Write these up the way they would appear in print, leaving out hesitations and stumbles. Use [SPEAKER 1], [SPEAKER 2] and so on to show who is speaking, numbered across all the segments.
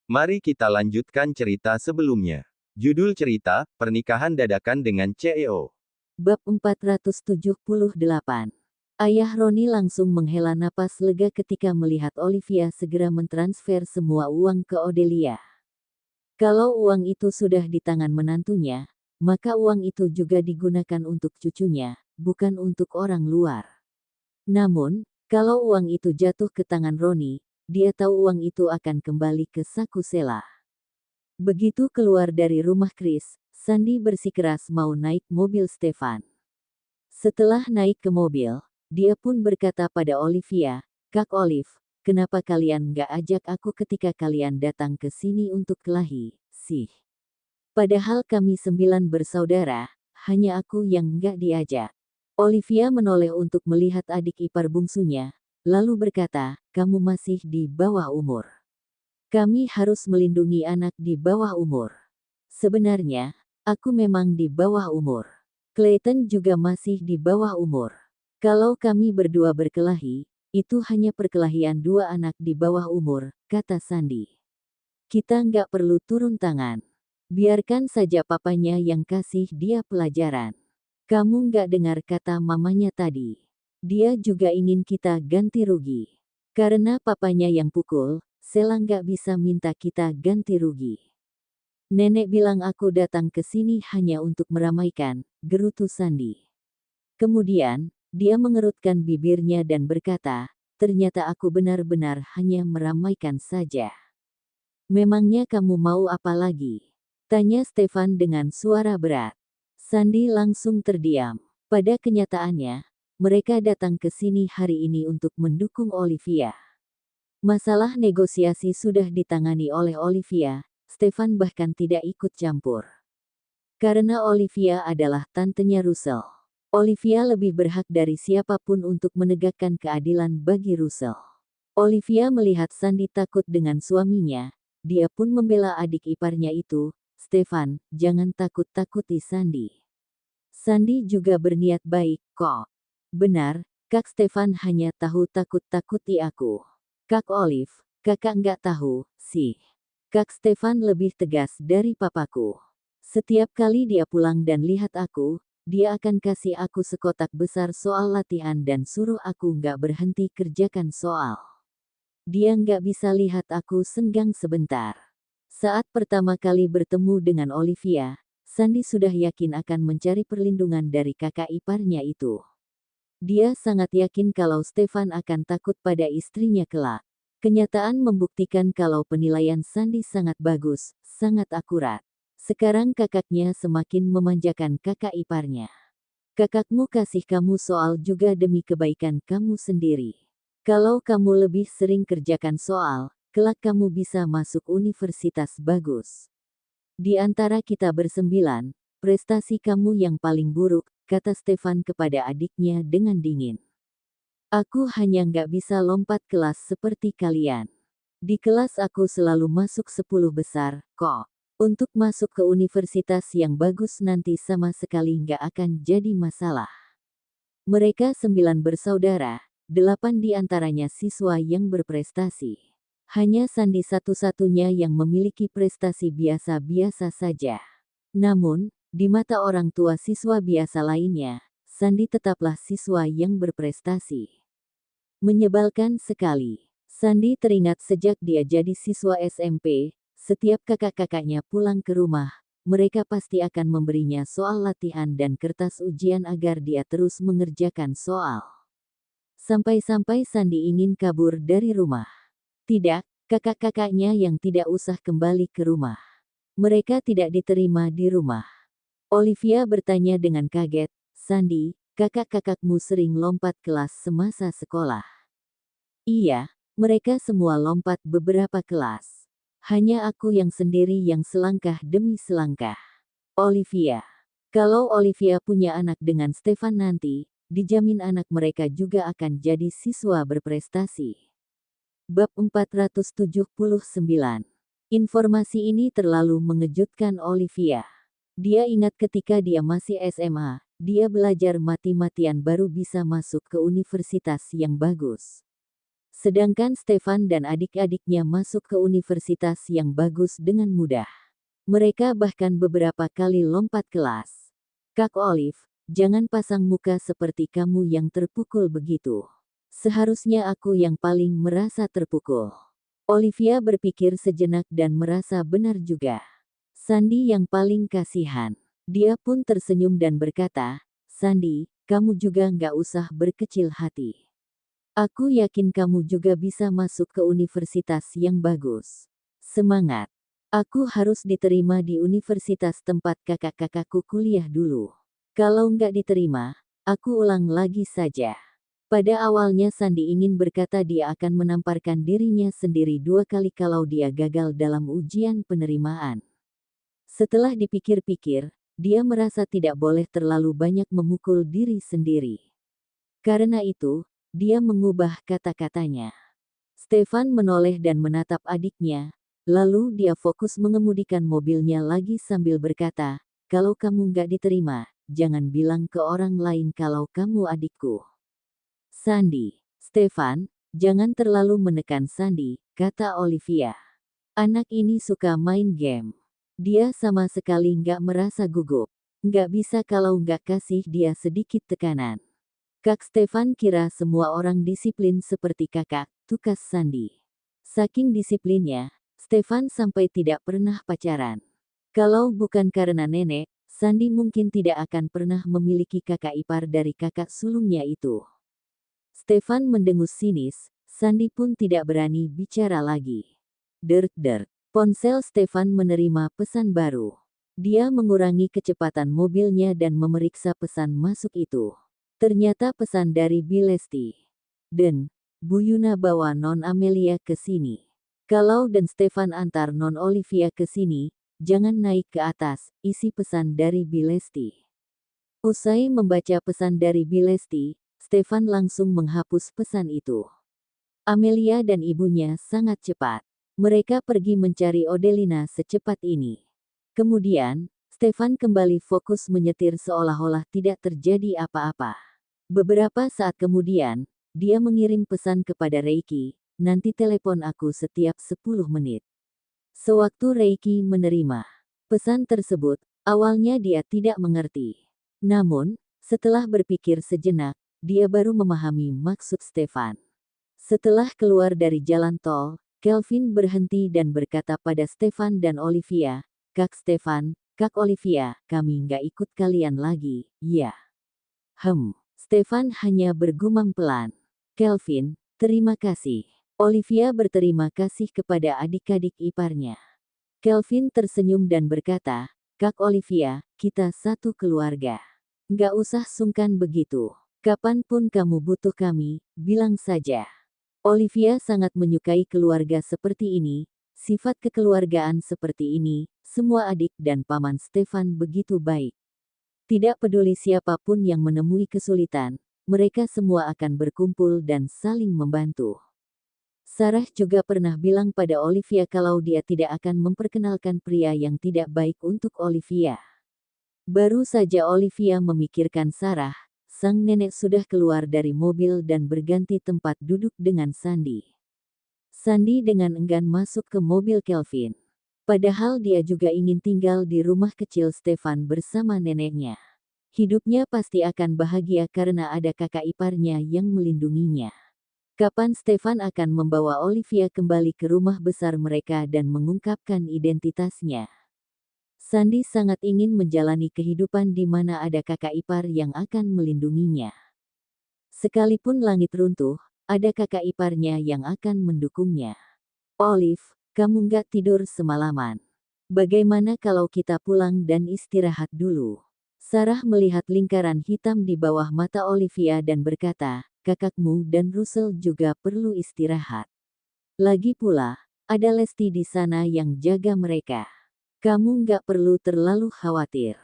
[SPEAKER 1] Mari kita lanjutkan cerita sebelumnya. Judul cerita, Pernikahan Dadakan dengan CEO.
[SPEAKER 2] Bab 478. Ayah Roni langsung menghela napas lega ketika melihat Olivia segera mentransfer semua uang ke Odelia. Kalau uang itu sudah di tangan menantunya, maka uang itu juga digunakan untuk cucunya, bukan untuk orang luar. Namun, kalau uang itu jatuh ke tangan Roni, dia tahu uang itu akan kembali ke saku Sela. Begitu keluar dari rumah Chris, Sandy bersikeras mau naik mobil Stefan. Setelah naik ke mobil, dia pun berkata pada Olivia, "Kak Olive, kenapa kalian nggak ajak aku ketika kalian datang ke sini untuk kelahi, sih? Padahal kami 9 bersaudara, hanya aku yang nggak diajak." Olivia menoleh untuk melihat adik ipar bungsunya, lalu berkata, "Kamu masih di bawah umur. Kami harus melindungi anak di bawah umur. Sebenarnya, aku memang di bawah umur. Clayton juga masih di bawah umur. Kalau kami berdua berkelahi, itu hanya perkelahian 2 anak di bawah umur," kata Sandy. "Kita nggak perlu turun tangan. Biarkan saja papanya yang kasih dia pelajaran. Kamu nggak dengar kata mamanya tadi. Dia juga ingin kita ganti rugi. Karena papanya yang pukul, Sela nggak bisa minta kita ganti rugi. Nenek bilang aku datang ke sini hanya untuk meramaikan," gerutu Sandy. Kemudian, dia mengerutkan bibirnya dan berkata, "Ternyata aku benar-benar hanya meramaikan saja." "Memangnya kamu mau apa lagi?" tanya Stefan dengan suara berat. Sandy langsung terdiam. Pada kenyataannya, mereka datang ke sini hari ini untuk mendukung Olivia. Masalah negosiasi sudah ditangani oleh Olivia, Stefan bahkan tidak ikut campur. Karena Olivia adalah tantenya Russell. Olivia lebih berhak dari siapapun untuk menegakkan keadilan bagi Russell. Olivia melihat Sandy takut dengan suaminya, dia pun membela adik iparnya itu, "Stefan, jangan takut-takuti Sandy. Sandy juga berniat baik, kok." "Benar, Kak Stefan hanya tahu takut-takuti aku. Kak Olive, kakak nggak tahu, sih. Kak Stefan lebih tegas dari papaku. Setiap kali dia pulang dan lihat aku, dia akan kasih aku sekotak besar soal latihan dan suruh aku nggak berhenti kerjakan soal. Dia nggak bisa lihat aku senggang sebentar." Saat pertama kali bertemu dengan Olivia, Sandy sudah yakin akan mencari perlindungan dari kakak iparnya itu. Dia sangat yakin kalau Stefan akan takut pada istrinya kelak. Kenyataan membuktikan kalau penilaian Sandy sangat bagus, sangat akurat. Sekarang kakaknya semakin memanjakan kakak iparnya. "Kakakmu kasih kamu soal juga demi kebaikan kamu sendiri. Kalau kamu lebih sering kerjakan soal, kelak kamu bisa masuk universitas bagus. Di antara kita bersembilan, prestasi kamu yang paling buruk," kata Stefan kepada adiknya dengan dingin. "Aku hanya nggak bisa lompat kelas seperti kalian. Di kelas aku selalu masuk 10 besar, kok. Untuk masuk ke universitas yang bagus nanti sama sekali nggak akan jadi masalah." Mereka 9 bersaudara, 8 di antaranya siswa yang berprestasi. Hanya Sandy satu-satunya yang memiliki prestasi biasa-biasa saja. Namun, di mata orang tua siswa biasa lainnya, Sandy tetaplah siswa yang berprestasi. Menyebalkan sekali. Sandy teringat sejak dia jadi siswa SMP, setiap kakak-kakaknya pulang ke rumah, mereka pasti akan memberinya soal latihan dan kertas ujian agar dia terus mengerjakan soal. Sampai-sampai Sandy ingin kabur dari rumah. Tidak, kakak-kakaknya yang tidak usah kembali ke rumah. Mereka tidak diterima di rumah. Olivia bertanya dengan kaget, "Sandy, kakak-kakakmu sering lompat kelas semasa sekolah?" "Iya, mereka semua lompat beberapa kelas. Hanya aku yang sendiri yang selangkah demi selangkah." Olivia. Kalau Olivia punya anak dengan Stefan nanti, dijamin anak mereka juga akan jadi siswa berprestasi. Bab 479. Informasi ini terlalu mengejutkan Olivia. Dia ingat ketika dia masih SMA, dia belajar mati-matian baru bisa masuk ke universitas yang bagus. Sedangkan Stefan dan adik-adiknya masuk ke universitas yang bagus dengan mudah. Mereka bahkan beberapa kali lompat kelas. Kak Olive, jangan pasang muka seperti kamu yang terpukul begitu. Seharusnya aku yang paling merasa terpukul. Olivia berpikir sejenak dan merasa benar juga. Sandy yang paling kasihan. Dia pun tersenyum dan berkata, Sandy, kamu juga nggak usah berkecil hati. Aku yakin kamu juga bisa masuk ke universitas yang bagus. Semangat. Aku harus diterima di universitas tempat kakak-kakakku kuliah dulu. Kalau nggak diterima, aku ulang lagi saja. Pada awalnya Sandy ingin berkata dia akan menamparkan dirinya sendiri 2 kali kalau dia gagal dalam ujian penerimaan. Setelah dipikir-pikir, dia merasa tidak boleh terlalu banyak memukul diri sendiri. Karena itu, dia mengubah kata-katanya. Stefan menoleh dan menatap adiknya, lalu dia fokus mengemudikan mobilnya lagi sambil berkata, kalau kamu nggak diterima, jangan bilang ke orang lain kalau kamu adikku. Sandy, Stefan, jangan terlalu menekan Sandy, kata Olivia. Anak ini suka main game. Dia sama sekali nggak merasa gugup. Nggak bisa kalau nggak kasih dia sedikit tekanan. Kak Stefan kira semua orang disiplin seperti kakak, tukas Sandy. Saking disiplinnya, Stefan sampai tidak pernah pacaran. Kalau bukan karena nenek, Sandy mungkin tidak akan pernah memiliki kakak ipar dari kakak sulungnya itu. Stefan mendengus sinis, Sandy pun tidak berani bicara lagi. Dert. Ponsel Stefan menerima pesan baru. Dia mengurangi kecepatan mobilnya dan memeriksa pesan masuk itu. Ternyata pesan dari Bilesti. Den, Bu Yuna bawa Non Amelia ke sini. Kalau Dan Stefan antar Non Olivia ke sini, jangan naik ke atas, isi pesan dari Bilesti. Usai membaca pesan dari Bilesti, Stefan langsung menghapus pesan itu. Amelia dan ibunya sangat cepat. Mereka pergi mencari Odelina secepat ini. Kemudian, Stefan kembali fokus menyetir seolah-olah tidak terjadi apa-apa. Beberapa saat kemudian, dia mengirim pesan kepada Reiki, nanti telepon aku setiap 10 menit. Sewaktu Reiki menerima pesan tersebut, awalnya dia tidak mengerti. Namun, setelah berpikir sejenak, dia baru memahami maksud Stefan. Setelah keluar dari jalan tol, Kelvin berhenti dan berkata pada Stefan dan Olivia, Kak Stefan, Kak Olivia, kami nggak ikut kalian lagi, ya. Stefan hanya bergumam pelan. Kelvin, terima kasih. Olivia berterima kasih kepada adik-adik iparnya. Kelvin tersenyum dan berkata, Kak Olivia, kita satu keluarga. Nggak usah sungkan begitu. Kapanpun kamu butuh kami, bilang saja. Olivia sangat menyukai keluarga seperti ini, sifat kekeluargaan seperti ini, semua adik dan paman Stefan begitu baik. Tidak peduli siapapun yang menemui kesulitan, mereka semua akan berkumpul dan saling membantu. Sarah juga pernah bilang pada Olivia kalau dia tidak akan memperkenalkan pria yang tidak baik untuk Olivia. Baru saja Olivia memikirkan Sarah, sang nenek sudah keluar dari mobil dan berganti tempat duduk dengan Sandy. Sandy dengan enggan masuk ke mobil Kelvin. Padahal dia juga ingin tinggal di rumah kecil Stefan bersama neneknya. Hidupnya pasti akan bahagia karena ada kakak iparnya yang melindunginya. Kapan Stefan akan membawa Olivia kembali ke rumah besar mereka dan mengungkapkan identitasnya? Sandy sangat ingin menjalani kehidupan di mana ada kakak ipar yang akan melindunginya. Sekalipun langit runtuh, ada kakak iparnya yang akan mendukungnya. Olive, kamu nggak tidur semalaman. Bagaimana kalau kita pulang dan istirahat dulu? Sarah melihat lingkaran hitam di bawah mata Olivia dan berkata, kakakmu dan Russell juga perlu istirahat. Lagi pula, ada Lesti di sana yang jaga mereka. Kamu nggak perlu terlalu khawatir.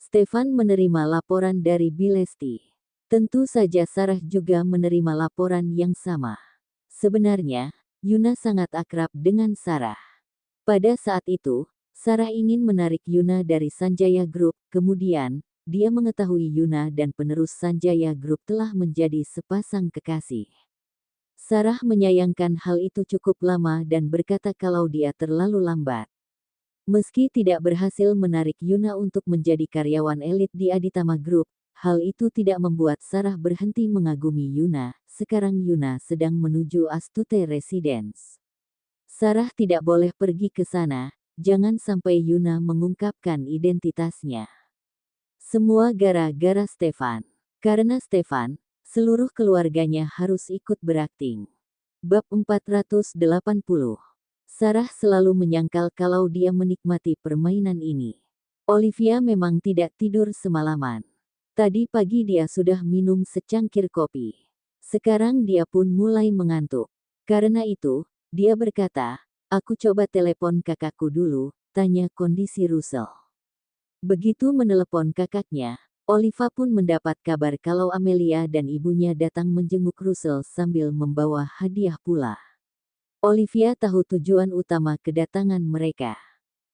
[SPEAKER 2] Stefan menerima laporan dari Bilesti. Tentu saja Sarah juga menerima laporan yang sama. Sebenarnya, Yuna sangat akrab dengan Sarah. Pada saat itu, Sarah ingin menarik Yuna dari Sanjaya Group, kemudian, dia mengetahui Yuna dan penerus Sanjaya Group telah menjadi sepasang kekasih. Sarah menyayangkan hal itu cukup lama dan berkata kalau dia terlalu lambat. Meski tidak berhasil menarik Yuna untuk menjadi karyawan elit di Aditama Group, hal itu tidak membuat Sarah berhenti mengagumi Yuna. Sekarang Yuna sedang menuju Astute Residence. Sarah tidak boleh pergi ke sana, jangan sampai Yuna mengungkapkan identitasnya. Semua gara-gara Stefan. Karena Stefan, seluruh keluarganya harus ikut berakting. Bab 480. Sarah selalu menyangkal kalau dia menikmati permainan ini. Olivia memang tidak tidur semalaman. Tadi pagi dia sudah minum secangkir kopi. Sekarang dia pun mulai mengantuk. Karena itu, dia berkata, "Aku coba telepon kakakku dulu, tanya kondisi Russell." Begitu menelepon kakaknya, Oliva pun mendapat kabar kalau Amelia dan ibunya datang menjenguk Russell sambil membawa hadiah pula. Olivia tahu tujuan utama kedatangan mereka.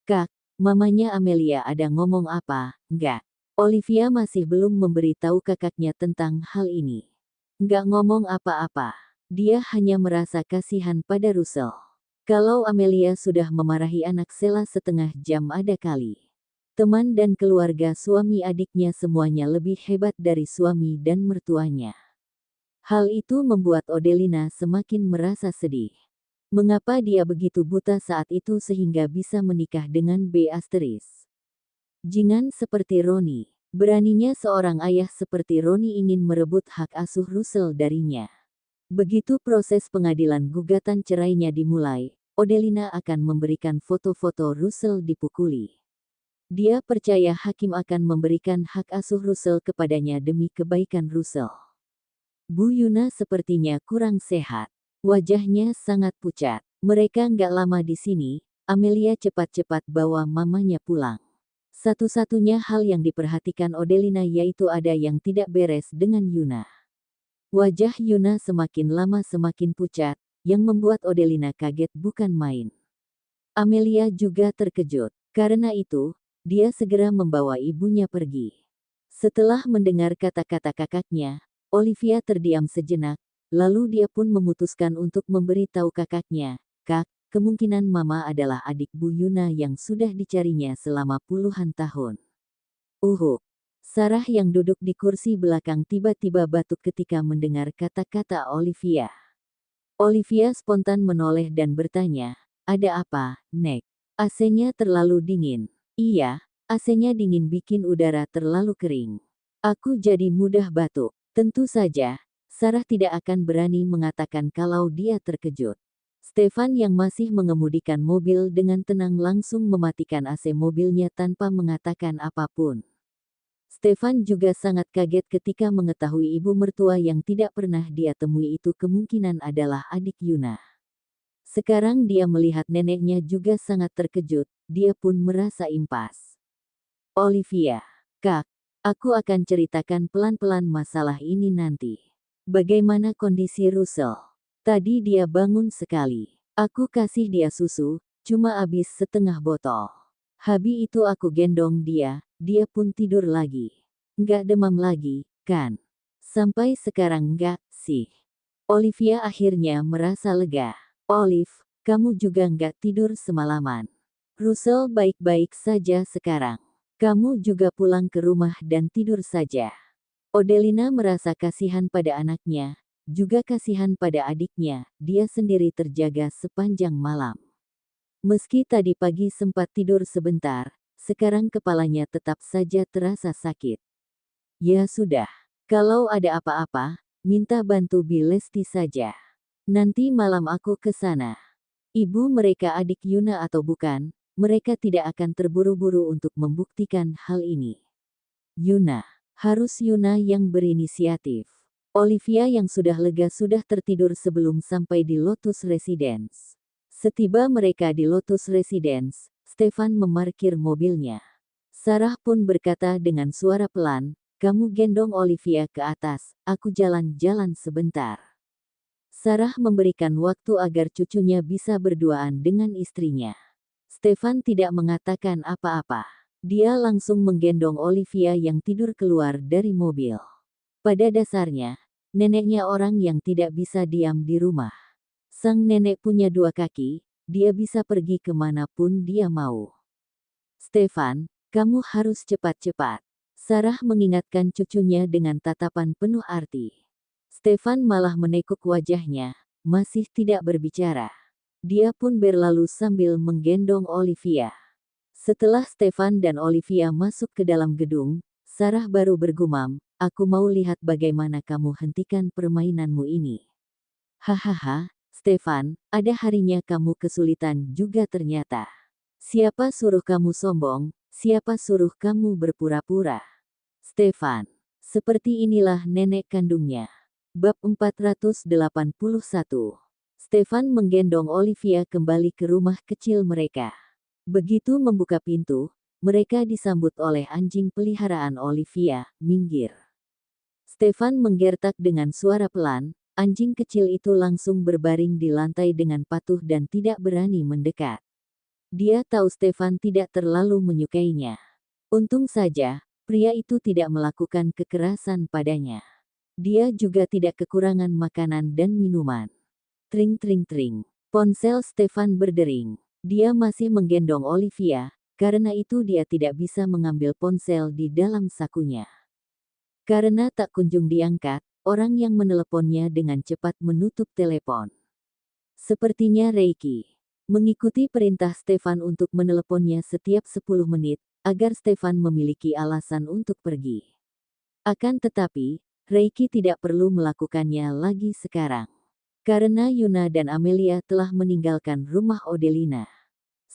[SPEAKER 2] "Kak, mamanya Amelia ada ngomong apa, enggak?" Olivia masih belum memberitahu kakaknya tentang hal ini. "Enggak ngomong apa-apa. Dia hanya merasa kasihan pada Russell. Kalau Amelia sudah memarahi anak Sheila setengah jam ada kali. Teman dan keluarga suami adiknya semuanya lebih hebat dari suami dan mertuanya." Hal itu membuat Odelina semakin merasa sedih. Mengapa dia begitu buta saat itu sehingga bisa menikah dengan B***? Jingan seperti Roni. Beraninya seorang ayah seperti Roni ingin merebut hak asuh Russell darinya. Begitu proses pengadilan gugatan cerainya dimulai, Odelina akan memberikan foto-foto Russell dipukuli. Dia percaya hakim akan memberikan hak asuh Russell kepadanya demi kebaikan Russell. Bu Yuna sepertinya kurang sehat. Wajahnya sangat pucat. Mereka nggak lama di sini, Amelia cepat-cepat bawa mamanya pulang. Satu-satunya hal yang diperhatikan Odelina yaitu ada yang tidak beres dengan Yuna. Wajah Yuna semakin lama semakin pucat, yang membuat Odelina kaget bukan main. Amelia juga terkejut. Karena itu, dia segera membawa ibunya pergi. Setelah mendengar kata-kata kakaknya, Olivia terdiam sejenak, lalu dia pun memutuskan untuk memberitahu kakaknya, "Kak, kemungkinan Mama adalah adik Bu Yuna yang sudah dicarinya selama puluhan tahun." Sarah yang duduk di kursi belakang tiba-tiba batuk ketika mendengar kata-kata Olivia. Olivia spontan menoleh dan bertanya, "Ada apa, Nek? AC-nya terlalu dingin." "Iya, AC-nya dingin bikin udara terlalu kering. Aku jadi mudah batuk." Tentu saja, Sarah tidak akan berani mengatakan kalau dia terkejut. Stefan yang masih mengemudikan mobil dengan tenang langsung mematikan AC mobilnya tanpa mengatakan apapun. Stefan juga sangat kaget ketika mengetahui ibu mertua yang tidak pernah dia temui itu kemungkinan adalah adik Yuna. Sekarang dia melihat neneknya juga sangat terkejut, dia pun merasa impas. "Olivia, Kak, aku akan ceritakan pelan-pelan masalah ini nanti. Bagaimana kondisi Russell? Tadi dia bangun sekali. Aku kasih dia susu, cuma habis setengah botol. Habis itu aku gendong dia, dia pun tidur lagi. Nggak demam lagi, kan? Sampai sekarang nggak, sih." Olivia akhirnya merasa lega. "Olive, kamu juga nggak tidur semalaman. Russell baik-baik saja sekarang. Kamu juga pulang ke rumah dan tidur saja." Odelina merasa kasihan pada anaknya, juga kasihan pada adiknya, dia sendiri terjaga sepanjang malam. Meski tadi pagi sempat tidur sebentar, sekarang kepalanya tetap saja terasa sakit. "Ya sudah, kalau ada apa-apa, minta bantu Bi Lesti saja. Nanti malam aku ke sana." Ibu mereka adik Yuna atau bukan, mereka tidak akan terburu-buru untuk membuktikan hal ini. Yuna. Harus Yuna yang berinisiatif. Olivia yang sudah lega sudah tertidur sebelum sampai di Lotus Residence. Setiba mereka di Lotus Residence, Stefan memarkir mobilnya. Sarah pun berkata dengan suara pelan, "Kamu gendong Olivia ke atas, aku jalan-jalan sebentar." Sarah memberikan waktu agar cucunya bisa berduaan dengan istrinya. Stefan tidak mengatakan apa-apa. Dia langsung menggendong Olivia yang tidur keluar dari mobil. Pada dasarnya, neneknya orang yang tidak bisa diam di rumah. Sang nenek punya 2 kaki, dia bisa pergi kemanapun dia mau. Stefan, kamu harus cepat-cepat. Sarah mengingatkan cucunya dengan tatapan penuh arti. Stefan malah menekuk wajahnya, masih tidak berbicara. Dia pun berlalu sambil menggendong Olivia. Setelah Stefan dan Olivia masuk ke dalam gedung, Sarah baru bergumam, aku mau lihat bagaimana kamu hentikan permainanmu ini. Hahaha, Stefan, ada harinya kamu kesulitan juga ternyata. Siapa suruh kamu sombong, siapa suruh kamu berpura-pura? Stefan, seperti inilah nenek kandungnya. Bab 481. Stefan menggendong Olivia kembali ke rumah kecil mereka. Begitu membuka pintu, mereka disambut oleh anjing peliharaan Olivia, minggir. Stefan menggertak dengan suara pelan, anjing kecil itu langsung berbaring di lantai dengan patuh dan tidak berani mendekat. Dia tahu Stefan tidak terlalu menyukainya. Untung saja, pria itu tidak melakukan kekerasan padanya. Dia juga tidak kekurangan makanan dan minuman. Tring tring tring. Ponsel Stefan berdering. Dia masih menggendong Olivia, karena itu dia tidak bisa mengambil ponsel di dalam sakunya. Karena tak kunjung diangkat, orang yang meneleponnya dengan cepat menutup telepon. Sepertinya Reiki. Mengikuti perintah Stefan untuk meneleponnya setiap 10 menit, agar Stefan memiliki alasan untuk pergi. Akan tetapi, Reiki tidak perlu melakukannya lagi sekarang. Karena Yuna dan Amelia telah meninggalkan rumah Odelina.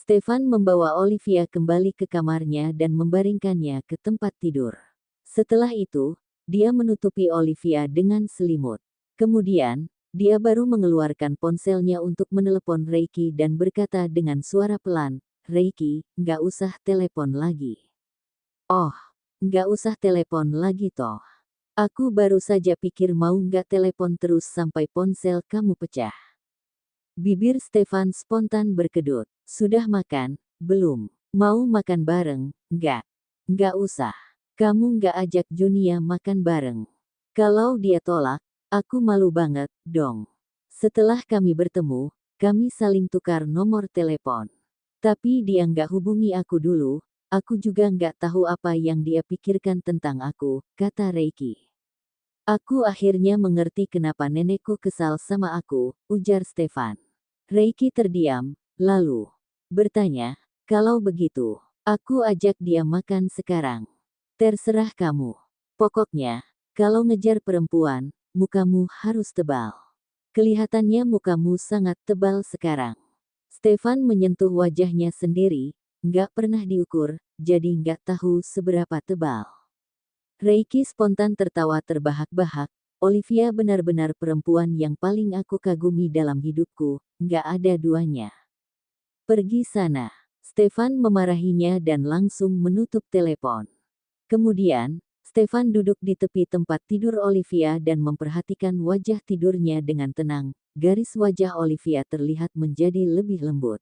[SPEAKER 2] Stefan membawa Olivia kembali ke kamarnya dan membaringkannya ke tempat tidur. Setelah itu, dia menutupi Olivia dengan selimut. Kemudian, dia baru mengeluarkan ponselnya untuk menelepon Reiki dan berkata dengan suara pelan, Reiki, nggak usah telepon lagi. Oh, nggak usah telepon lagi toh. Aku baru saja pikir mau nggak telepon terus sampai ponsel kamu pecah. Bibir Stefan spontan berkedut. Sudah makan? Belum. Mau makan bareng? Nggak. Nggak usah. Kamu nggak ajak Junia makan bareng. Kalau dia tolak, aku malu banget, dong. Setelah kami bertemu, kami saling tukar nomor telepon. Tapi dia nggak hubungi aku dulu, aku juga nggak tahu apa yang dia pikirkan tentang aku, kata Reiki. Aku akhirnya mengerti kenapa nenekku kesal sama aku, ujar Stefan. Reiki terdiam, lalu bertanya, kalau begitu, aku ajak dia makan sekarang. Terserah kamu. Pokoknya, kalau ngejar perempuan, mukamu harus tebal. Kelihatannya mukamu sangat tebal sekarang. Stefan menyentuh wajahnya sendiri, nggak pernah diukur, jadi nggak tahu seberapa tebal. Reiki spontan tertawa terbahak-bahak, Olivia benar-benar perempuan yang paling aku kagumi dalam hidupku, nggak ada duanya. Pergi sana. Stefan memarahinya dan langsung menutup telepon. Kemudian, Stefan duduk di tepi tempat tidur Olivia dan memperhatikan wajah tidurnya dengan tenang. Garis wajah Olivia terlihat menjadi lebih lembut.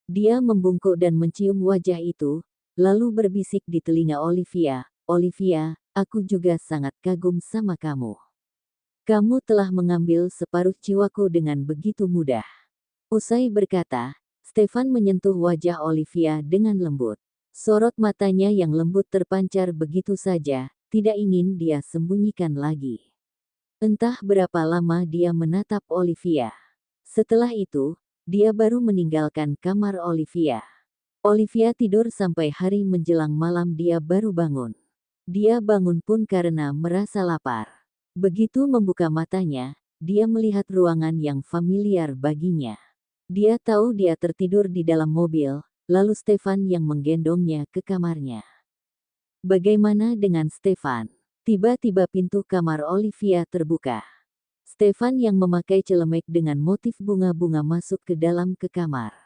[SPEAKER 2] Dia membungkuk dan mencium wajah itu, lalu berbisik di telinga Olivia, Olivia, aku juga sangat kagum sama kamu. Kamu telah mengambil separuh jiwaku dengan begitu mudah. Usai berkata, Stefan menyentuh wajah Olivia dengan lembut. Sorot matanya yang lembut terpancar begitu saja, tidak ingin dia sembunyikan lagi. Entah berapa lama dia menatap Olivia. Setelah itu, dia baru meninggalkan kamar Olivia. Olivia tidur sampai hari menjelang malam dia baru bangun. Dia bangun pun karena merasa lapar. Begitu membuka matanya, dia melihat ruangan yang familiar baginya. Dia tahu dia tertidur di dalam mobil, lalu Stefan yang menggendongnya ke kamarnya. Bagaimana dengan Stefan? Tiba-tiba pintu kamar Olivia terbuka. Stefan yang memakai celemek dengan motif bunga-bunga masuk ke dalam kamar.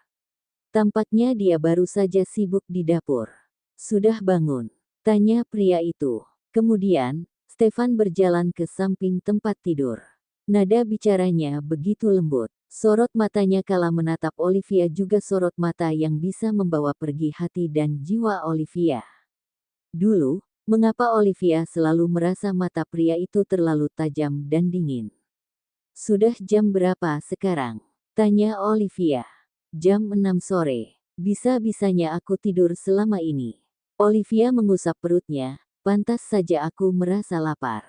[SPEAKER 2] Tampaknya dia baru saja sibuk di dapur. Sudah bangun? Tanya pria itu. Kemudian, Stefan berjalan ke samping tempat tidur. Nada bicaranya begitu lembut. Sorot matanya kala menatap Olivia juga sorot mata yang bisa membawa pergi hati dan jiwa Olivia. Dulu, Mengapa Olivia selalu merasa mata pria itu terlalu tajam dan dingin? Sudah jam berapa sekarang? Tanya Olivia. Jam 6 sore. Bisa-bisanya aku tidur selama ini. Olivia mengusap perutnya, pantas saja aku merasa lapar.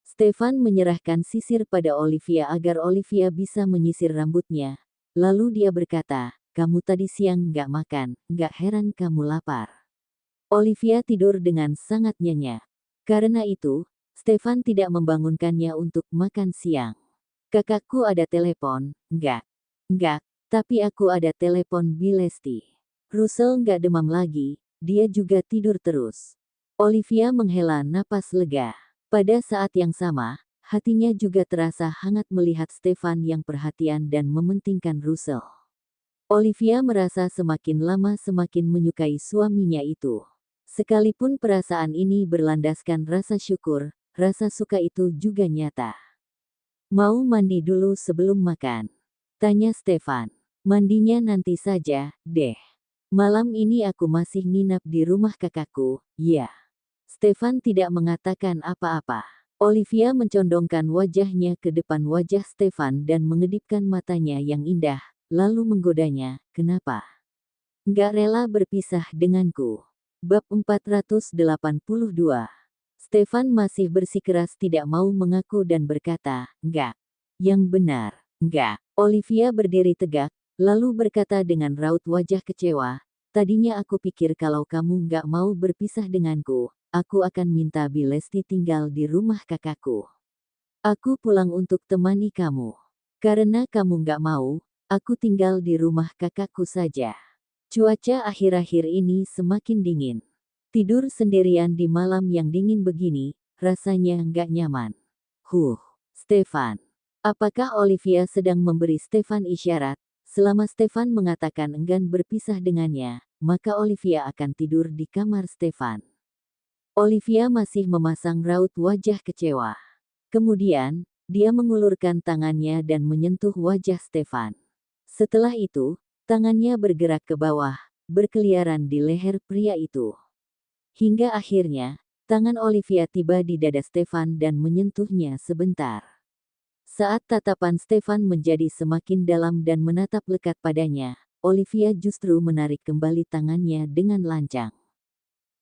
[SPEAKER 2] Stefan menyerahkan sisir pada Olivia agar Olivia bisa menyisir rambutnya. Lalu dia berkata, kamu tadi siang nggak makan, nggak heran kamu lapar. Olivia tidur dengan sangat nyenyak. Karena itu, Stefan tidak membangunkannya untuk makan siang. Kakakku ada telepon, nggak. Nggak, tapi aku ada telepon Bilesti. Russell nggak demam lagi, dia juga tidur terus. Olivia menghela napas lega. Pada saat yang sama, hatinya juga terasa hangat melihat Stefan yang perhatian dan mementingkan Russell. Olivia merasa semakin lama semakin menyukai suaminya itu. Sekalipun perasaan ini berlandaskan rasa syukur, rasa suka itu juga nyata. Mau mandi dulu sebelum makan? Tanya Stefan. Mandinya nanti saja, deh. Malam ini aku masih nginap di rumah kakakku, ya. Stefan tidak mengatakan apa-apa. Olivia mencondongkan wajahnya ke depan wajah Stefan dan mengedipkan matanya yang indah, lalu menggodanya, kenapa? Nggak rela berpisah denganku. Bab 482. Stefan masih bersikeras tidak mau mengaku dan berkata, nggak. Yang benar, nggak. Olivia berdiri tegak, lalu berkata dengan raut wajah kecewa, tadinya aku pikir kalau kamu nggak mau berpisah denganku, aku akan minta Bilesti tinggal di rumah kakakku. Aku pulang untuk temani kamu. Karena kamu nggak mau, aku tinggal di rumah kakakku saja. Cuaca akhir-akhir ini semakin dingin. Tidur sendirian di malam yang dingin begini, rasanya nggak nyaman. Stefan. Apakah Olivia sedang memberi Stefan isyarat? Selama Stefan mengatakan enggan berpisah dengannya, maka Olivia akan tidur di kamar Stefan. Olivia masih memasang raut wajah kecewa. Kemudian, dia mengulurkan tangannya dan menyentuh wajah Stefan. Setelah itu, tangannya bergerak ke bawah, berkeliaran di leher pria itu. Hingga akhirnya, tangan Olivia tiba di dada Stefan dan menyentuhnya sebentar. Saat tatapan Stefan menjadi semakin dalam dan menatap lekat padanya, Olivia justru menarik kembali tangannya dengan lancang.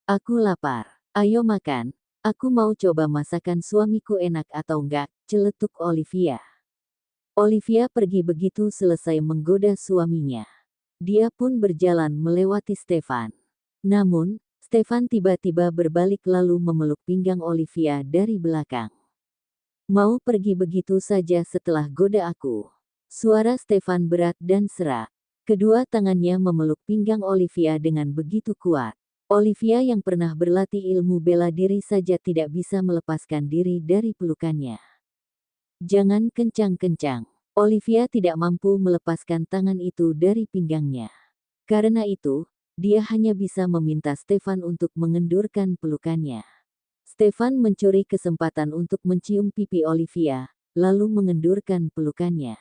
[SPEAKER 2] Aku lapar. Ayo makan. Aku mau coba masakan suamiku enak atau enggak, celetuk Olivia. Olivia pergi begitu selesai menggoda suaminya. Dia pun berjalan melewati Stefan. Namun, Stefan tiba-tiba berbalik lalu memeluk pinggang Olivia dari belakang. Mau pergi begitu saja setelah goda aku. Suara Stefan berat dan serak. Kedua tangannya memeluk pinggang Olivia dengan begitu kuat. Olivia yang pernah berlatih ilmu bela diri saja tidak bisa melepaskan diri dari pelukannya. Jangan kencang-kencang. Olivia tidak mampu melepaskan tangan itu dari pinggangnya. Karena itu, dia hanya bisa meminta Stefan untuk mengendurkan pelukannya. Stefan mencuri kesempatan untuk mencium pipi Olivia, lalu mengendurkan pelukannya.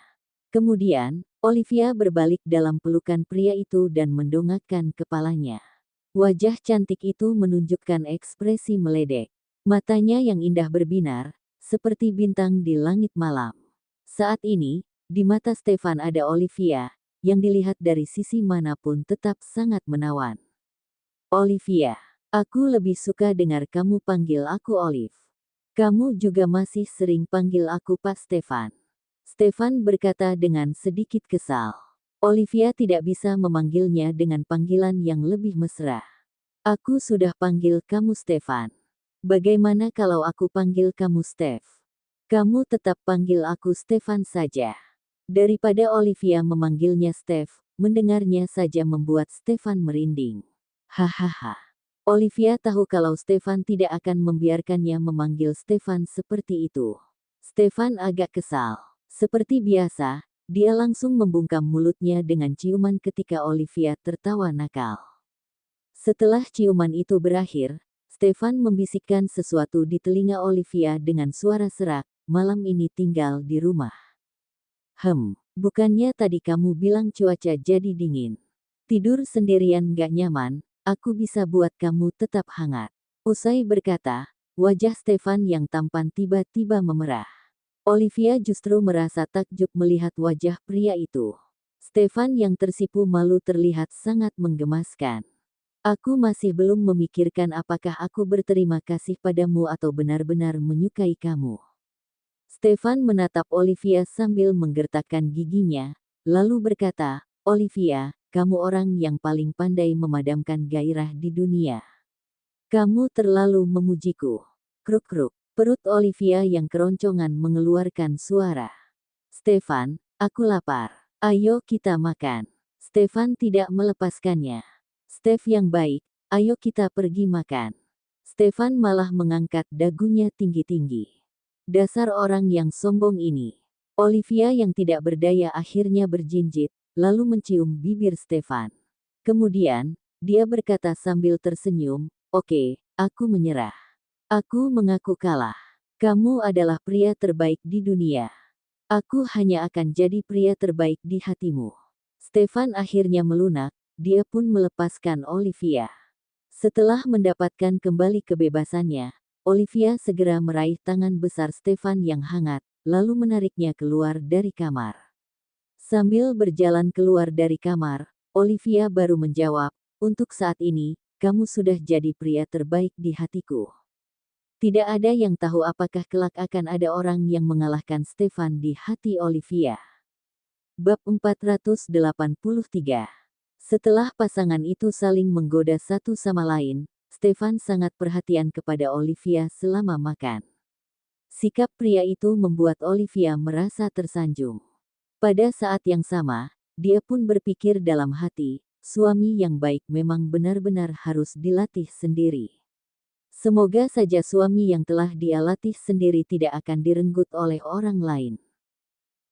[SPEAKER 2] Kemudian, Olivia berbalik dalam pelukan pria itu dan mendongakkan kepalanya. Wajah cantik itu menunjukkan ekspresi meledek. Matanya yang indah berbinar, seperti bintang di langit malam. Saat ini, di mata Stefan ada Olivia, yang dilihat dari sisi manapun tetap sangat menawan. Olivia. Aku lebih suka dengar kamu panggil aku Olive. Kamu juga masih sering panggil aku Pak Stefan. Stefan berkata dengan sedikit kesal. Olivia tidak bisa memanggilnya dengan panggilan yang lebih mesra. Aku sudah panggil kamu Stefan. Bagaimana kalau aku panggil kamu Steph? Kamu tetap panggil aku Stefan saja. Daripada Olivia memanggilnya Steph, mendengarnya saja membuat Stefan merinding. Hahaha. Olivia tahu kalau Stefan tidak akan membiarkannya memanggil Stefan seperti itu. Stefan agak kesal. Seperti biasa, dia langsung membungkam mulutnya dengan ciuman ketika Olivia tertawa nakal. Setelah ciuman itu berakhir, Stefan membisikkan sesuatu di telinga Olivia dengan suara serak, malam ini tinggal di rumah. Bukannya tadi kamu bilang cuaca jadi dingin. Tidur sendirian gak nyaman, aku bisa buat kamu tetap hangat. Usai berkata, wajah Stefan yang tampan tiba-tiba memerah. Olivia justru merasa takjub melihat wajah pria itu. Stefan yang tersipu malu terlihat sangat menggemaskan. Aku masih belum memikirkan apakah aku berterima kasih padamu atau benar-benar menyukai kamu. Stefan menatap Olivia sambil menggertakkan giginya, lalu berkata, Olivia, kamu orang yang paling pandai memadamkan gairah di dunia. Kamu terlalu memujiku. Kruk-kruk. Perut Olivia yang keroncongan mengeluarkan suara. Stefan, aku lapar. Ayo kita makan. Stefan tidak melepaskannya. Stef yang baik, ayo kita pergi makan. Stefan malah mengangkat dagunya tinggi-tinggi. Dasar orang yang sombong ini. Olivia yang tidak berdaya akhirnya berjinjit, lalu mencium bibir Stefan. Kemudian, dia berkata sambil tersenyum, oke, aku menyerah. Aku mengaku kalah. Kamu adalah pria terbaik di dunia. Aku hanya akan jadi pria terbaik di hatimu. Stefan akhirnya melunak, dia pun melepaskan Olivia. Setelah mendapatkan kembali kebebasannya, Olivia segera meraih tangan besar Stefan yang hangat, lalu menariknya keluar dari kamar. Sambil berjalan keluar dari kamar, Olivia baru menjawab, untuk saat ini, kamu sudah jadi pria terbaik di hatiku. Tidak ada yang tahu apakah kelak akan ada orang yang mengalahkan Stefan di hati Olivia. Bab 483. Setelah pasangan itu saling menggoda satu sama lain, Stefan sangat perhatian kepada Olivia selama makan. Sikap pria itu membuat Olivia merasa tersanjung. Pada saat yang sama, dia pun berpikir dalam hati, suami yang baik memang benar-benar harus dilatih sendiri. Semoga saja suami yang telah dia latih sendiri tidak akan direnggut oleh orang lain.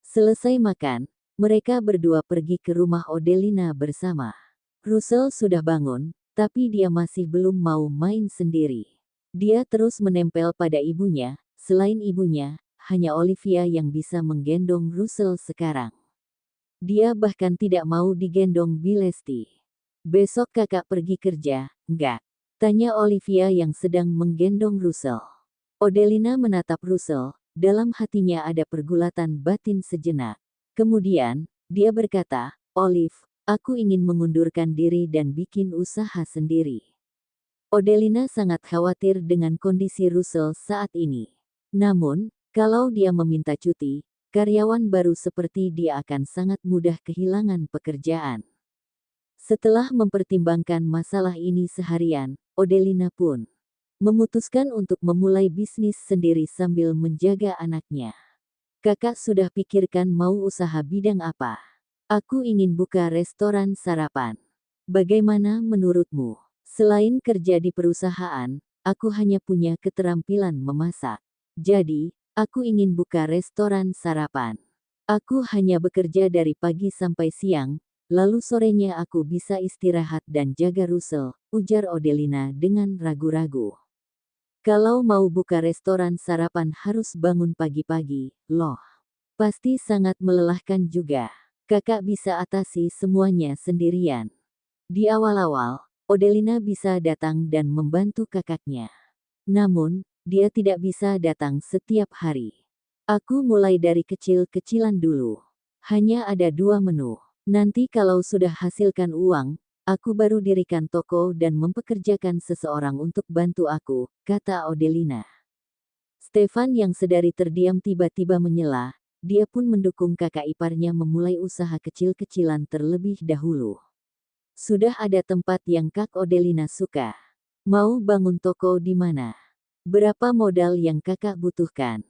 [SPEAKER 2] Selesai makan, mereka berdua pergi ke rumah Odelina bersama. Russell sudah bangun, tapi dia masih belum mau main sendiri. Dia terus menempel pada ibunya, selain ibunya, hanya Olivia yang bisa menggendong Russell sekarang. Dia bahkan tidak mau digendong Bilesti. Besok kakak pergi kerja, enggak? Tanya Olivia yang sedang menggendong Russell. Odelina menatap Russell, dalam hatinya ada pergulatan batin sejenak. Kemudian, dia berkata, Olive, aku ingin mengundurkan diri dan bikin usaha sendiri. Odelina sangat khawatir dengan kondisi Russell saat ini. Namun, kalau dia meminta cuti, karyawan baru seperti dia akan sangat mudah kehilangan pekerjaan. Setelah mempertimbangkan masalah ini seharian, Odelina pun memutuskan untuk memulai bisnis sendiri sambil menjaga anaknya. Kakak sudah pikirkan mau usaha bidang apa? Aku ingin buka restoran sarapan. Bagaimana menurutmu? Selain kerja di perusahaan, aku hanya punya keterampilan memasak. Jadi, aku ingin buka restoran sarapan. Aku hanya bekerja dari pagi sampai siang, lalu sorenya aku bisa istirahat dan jaga Russell, ujar Odelina dengan ragu-ragu. Kalau mau buka restoran sarapan harus bangun pagi-pagi, loh. Pasti sangat melelahkan juga. Kakak bisa atasi semuanya sendirian. Di awal-awal, Odelina bisa datang dan membantu kakaknya. Namun, dia tidak bisa datang setiap hari. Aku mulai dari kecil-kecilan dulu. Hanya ada 2 menu. Nanti kalau sudah hasilkan uang, aku baru dirikan toko dan mempekerjakan seseorang untuk bantu aku, kata Odelina. Stefan yang sedari terdiam tiba-tiba menyela, dia pun mendukung kakak iparnya memulai usaha kecil-kecilan terlebih dahulu. Sudah ada tempat yang Kak Odelina suka. Mau bangun toko di mana? Berapa modal yang kakak butuhkan?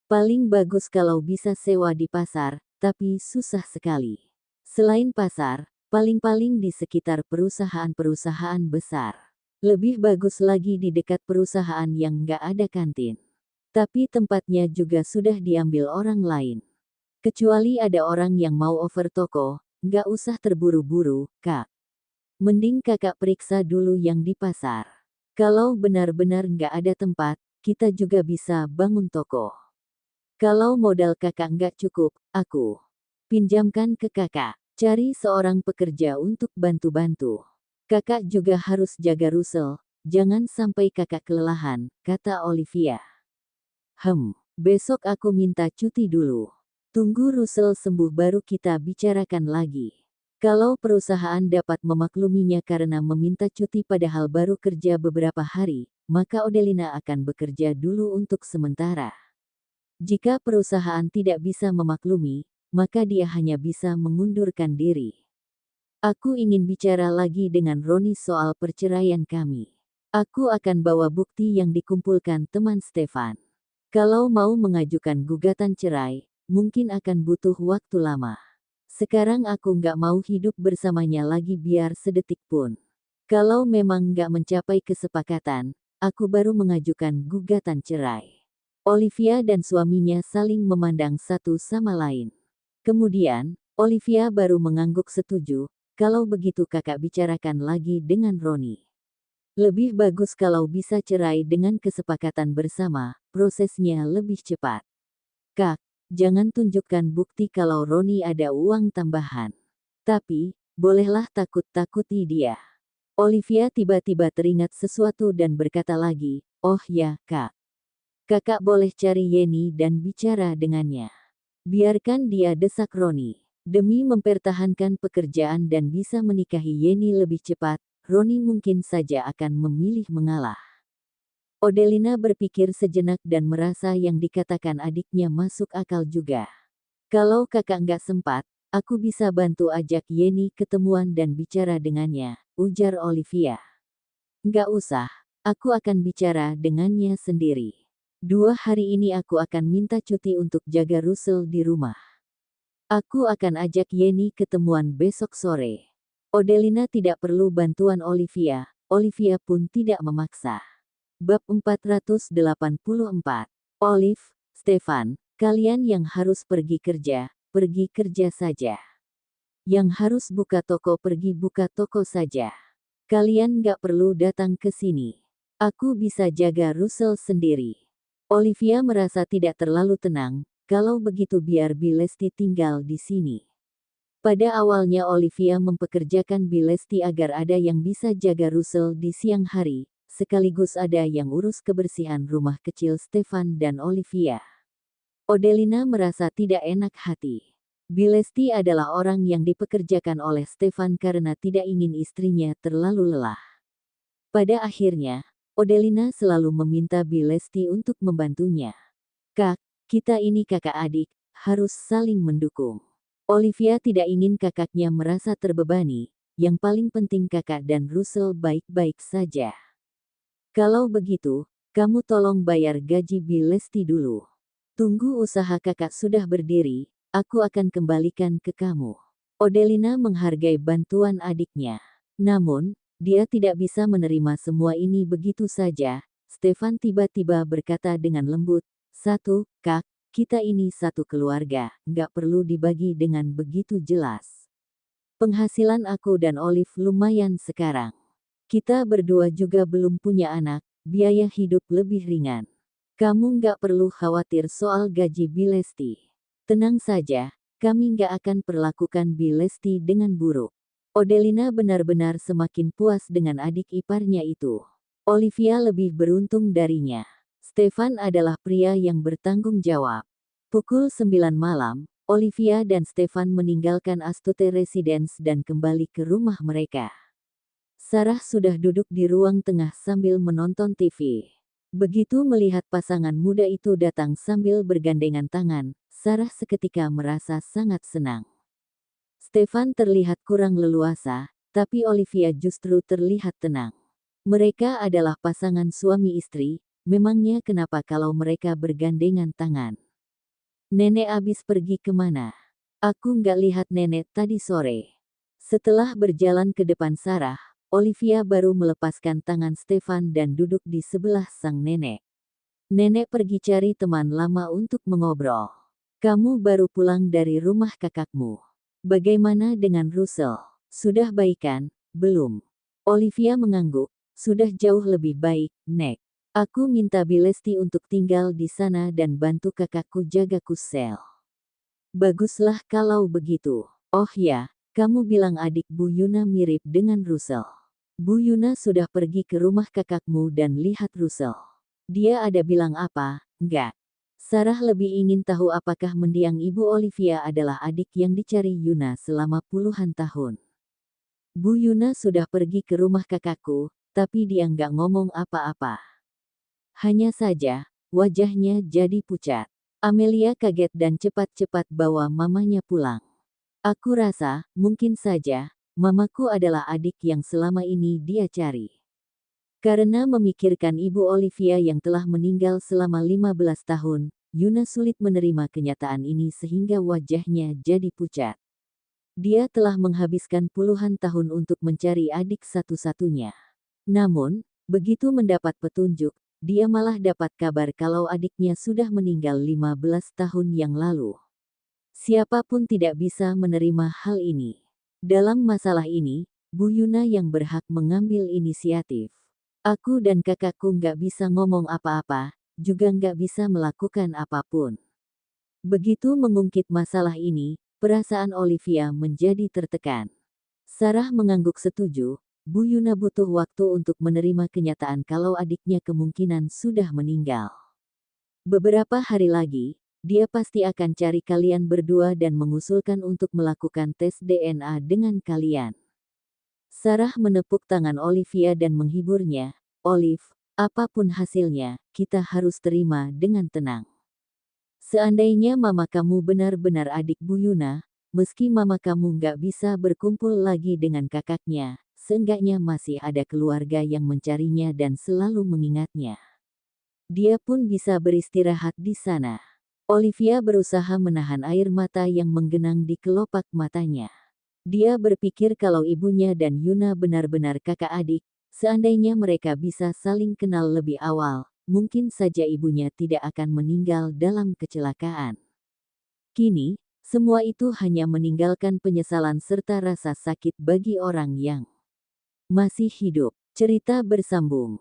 [SPEAKER 2] Paling bagus kalau bisa sewa di pasar, tapi susah sekali. Selain pasar, paling-paling di sekitar perusahaan-perusahaan besar. Lebih bagus lagi di dekat perusahaan yang nggak ada kantin. Tapi tempatnya juga sudah diambil orang lain. Kecuali ada orang yang mau over toko, nggak usah terburu-buru, Kak. Mending kakak periksa dulu yang di pasar. Kalau benar-benar nggak ada tempat, kita juga bisa bangun toko. Kalau modal kakak nggak cukup, aku pinjamkan ke kakak. Cari seorang pekerja untuk bantu-bantu. Kakak juga harus jaga Russell, jangan sampai kakak kelelahan, kata Olivia. Besok aku minta cuti dulu. Tunggu Russell sembuh baru kita bicarakan lagi. Kalau perusahaan dapat memakluminya karena meminta cuti padahal baru kerja beberapa hari, maka Odelina akan bekerja dulu untuk sementara. Jika perusahaan tidak bisa memaklumi, maka dia hanya bisa mengundurkan diri. Aku ingin bicara lagi dengan Roni soal perceraian kami. Aku akan bawa bukti yang dikumpulkan teman Stefan. Kalau mau mengajukan gugatan cerai, mungkin akan butuh waktu lama. Sekarang aku nggak mau hidup bersamanya lagi biar sedetik pun. Kalau memang nggak mencapai kesepakatan, aku baru mengajukan gugatan cerai. Olivia dan suaminya saling memandang satu sama lain. Kemudian, Olivia baru mengangguk setuju, kalau begitu kakak bicarakan lagi dengan Roni. Lebih bagus kalau bisa cerai dengan kesepakatan bersama, prosesnya lebih cepat. Kak, jangan tunjukkan bukti kalau Roni ada uang tambahan. Tapi, bolehlah takut-takuti dia. Olivia tiba-tiba teringat sesuatu dan berkata lagi, oh ya, Kak. Kakak boleh cari Yeni dan bicara dengannya. Biarkan dia desak Roni. Demi mempertahankan pekerjaan dan bisa menikahi Yeni lebih cepat, Roni mungkin saja akan memilih mengalah. Odelina berpikir sejenak dan merasa yang dikatakan adiknya masuk akal juga. Kalau kakak nggak sempat, aku bisa bantu ajak Yeni ketemuan dan bicara dengannya, ujar Olivia. Nggak usah, aku akan bicara dengannya sendiri. 2 hari ini aku akan minta cuti untuk jaga Russell di rumah. Aku akan ajak Yeni ketemuan besok sore. Odelina tidak perlu bantuan Olivia, Olivia pun tidak memaksa. Bab 484. Olive, Stefan, kalian yang harus pergi kerja saja. Yang harus buka toko pergi buka toko saja. Kalian gak perlu datang ke sini. Aku bisa jaga Russell sendiri. Olivia merasa tidak terlalu tenang, kalau begitu biar Bilesti tinggal di sini. Pada awalnya Olivia mempekerjakan Bilesti agar ada yang bisa jaga Russell di siang hari, sekaligus ada yang urus kebersihan rumah kecil Stefan dan Olivia. Odelina merasa tidak enak hati. Bilesti adalah orang yang dipekerjakan oleh Stefan karena tidak ingin istrinya terlalu lelah. Pada akhirnya, Odelina selalu meminta Bilesti untuk membantunya. Kak, kita ini kakak adik, harus saling mendukung. Olivia tidak ingin kakaknya merasa terbebani, yang paling penting kakak dan Russell baik-baik saja. Kalau begitu, kamu tolong bayar gaji Bilesti dulu. Tunggu usaha kakak sudah berdiri, aku akan kembalikan ke kamu. Odelina menghargai bantuan adiknya. Namun, dia tidak bisa menerima semua ini begitu saja. Stefan tiba-tiba berkata dengan lembut, Kak, kita ini satu keluarga, nggak perlu dibagi dengan begitu jelas. Penghasilan aku dan Olive lumayan sekarang. Kita berdua juga belum punya anak, biaya hidup lebih ringan. Kamu nggak perlu khawatir soal gaji Bilesti. Tenang saja, kami nggak akan perlakukan Bilesti dengan buruk. Odelina benar-benar semakin puas dengan adik iparnya itu. Olivia lebih beruntung darinya. Stefan adalah pria yang bertanggung jawab. Pukul 9 malam, Olivia dan Stefan meninggalkan Astute Residence dan kembali ke rumah mereka. Sarah sudah duduk di ruang tengah sambil menonton TV. Begitu melihat pasangan muda itu datang sambil bergandengan tangan, Sarah seketika merasa sangat senang. Stefan terlihat kurang leluasa, tapi Olivia justru terlihat tenang. Mereka adalah pasangan suami istri, memangnya kenapa kalau mereka bergandengan tangan? Nenek abis pergi kemana? Aku nggak lihat nenek tadi sore. Setelah berjalan ke depan Sarah, Olivia baru melepaskan tangan Stefan dan duduk di sebelah sang nenek. Nenek pergi cari teman lama untuk mengobrol. Kamu baru pulang dari rumah kakakmu. Bagaimana dengan Russell? Sudah baikan? Belum. Olivia mengangguk. Sudah jauh lebih baik, Nek. Aku minta Bilesti untuk tinggal di sana dan bantu kakakku jaga Kusel. Baguslah kalau begitu. Oh ya, kamu bilang adik Bu Yuna mirip dengan Russell. Bu Yuna sudah pergi ke rumah kakakmu dan lihat Russell. Dia ada bilang apa? Enggak. Sarah lebih ingin tahu apakah mendiang Ibu Olivia adalah adik yang dicari Yuna selama puluhan tahun. Bu Yuna sudah pergi ke rumah kakakku, tapi dia nggak ngomong apa-apa. Hanya saja, wajahnya jadi pucat. Amelia kaget dan cepat-cepat bawa mamanya pulang. Aku rasa, mungkin saja, mamaku adalah adik yang selama ini dia cari. Karena memikirkan Ibu Olivia yang telah meninggal selama 15 tahun, Yuna sulit menerima kenyataan ini sehingga wajahnya jadi pucat. Dia telah menghabiskan puluhan tahun untuk mencari adik satu-satunya. Namun, begitu mendapat petunjuk, dia malah dapat kabar kalau adiknya sudah meninggal 15 tahun yang lalu. Siapapun tidak bisa menerima hal ini. Dalam masalah ini, Bu Yuna yang berhak mengambil inisiatif. Aku dan kakakku nggak bisa ngomong apa-apa, juga nggak bisa melakukan apapun. Begitu mengungkit masalah ini, perasaan Olivia menjadi tertekan. Sarah mengangguk setuju, Bu Yuna butuh waktu untuk menerima kenyataan kalau adiknya kemungkinan sudah meninggal. Beberapa hari lagi, dia pasti akan cari kalian berdua dan mengusulkan untuk melakukan tes DNA dengan kalian. Sarah menepuk tangan Olivia dan menghiburnya. Olive, apapun hasilnya, kita harus terima dengan tenang. Seandainya mama kamu benar-benar adik Bu Yuna, meski mama kamu nggak bisa berkumpul lagi dengan kakaknya, seenggaknya masih ada keluarga yang mencarinya dan selalu mengingatnya. Dia pun bisa beristirahat di sana. Olivia berusaha menahan air mata yang menggenang di kelopak matanya. Dia berpikir kalau ibunya dan Yuna benar-benar kakak adik, seandainya mereka bisa saling kenal lebih awal, mungkin saja ibunya tidak akan meninggal dalam kecelakaan. Kini, semua itu hanya meninggalkan penyesalan serta rasa sakit bagi orang yang masih hidup. Cerita bersambung.